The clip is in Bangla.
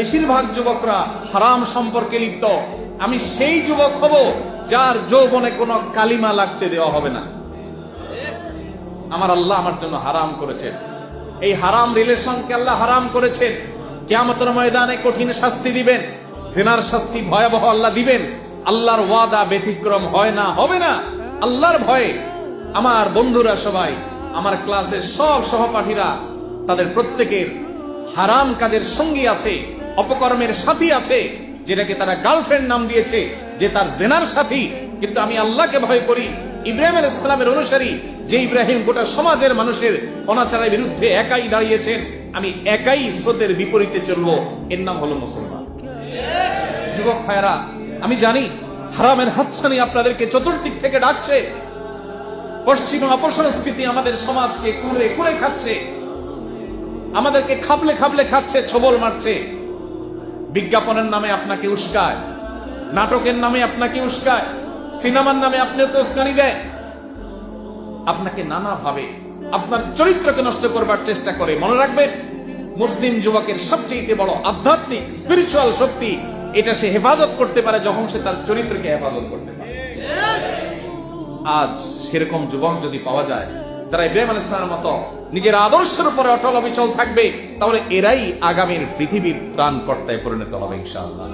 বেশিরভাগ যুবকরা হারাম সম্পর্কে লিপ্ত। আমি সেই যুবক হব যার যৌবনে কোনো কালিমা লাগতে দেওয়া হবে না। আমার আল্লাহ আমার জন্য হারাম করেছেন, এই হারাম রিলেশনকে আল্লাহ হারাম করেছেন। কিয়ামতের ময়দানে কঠিন শাস্তি দিবেন, জিনার শাস্তি ভয়াবহ আল্লাহ দিবেন। আল্লাহর ওয়াদা ব্যতিক্রম হয় না, হবে না। আল্লাহর ভয়ে আমার বন্ধুরা সবাই, আমার ক্লাসের সব সহপাঠীরা, তাদের প্রত্যেকের হারাম কাজের সঙ্গী আছে, অপকর্মের সাথী আছে, যেটাকে তারা গার্লফ্রেন্ড নাম দিয়েছে, যে তার জেনার সাথী। কিন্তু আমি আল্লাহকে ভয় করি। ইব্রাহিম আলাইহিস সালামের অনুসারী যে ইব্রাহিম গোটা সমাজের মানুষের অনাচারের বিরুদ্ধে একাই দাঁড়িয়েছেন, আমি একাই স্রোতের বিপরীতে চলবো, এর নাম হলো মুসলমান। যুবক ভাইরা, আমি জানি হারামের হাতছানি আপনাদেরকে চতুর্দিক থেকে ডাকছে। পশ্চিমা অপসংস্কৃতি আমাদের সমাজকে কুড়ে কুড়ে খাচ্ছে, আমাদেরকে খাবলে খাবলে খাচ্ছে, ছবল মারছে। বিজ্ঞাপনের নামে আপনাকে উস্কায়, নাটকের নামে আপনাকে উস্কায়, সিনেমার নামে আপনাকে উস্কানি দেয়, আপনাকে নানাভাবে আপনার চরিত্রকে নষ্ট করবার চেষ্টা করে। মনে রাখবেন, মুসলিম যুবকের সবচেয়ে বড় আধ্যাত্মিক স্পিরিচুয়াল শক্তি, এটা সে হেফাজত করতে পারে যখন সে তার চরিত্রকে হেফাজত করতে পারে। আজ সেরকম যুবক যদি পাওয়া যায় যারা ইব্রাহিম আলাইহিস সালামের মতো নিজের আদর্শের উপরে অটল অবিচল থাকবে, তাহলে এরাই আগামীর পৃথিবীর ত্রাণকর্তায় পরিণত হবে ইনশাআল্লাহ।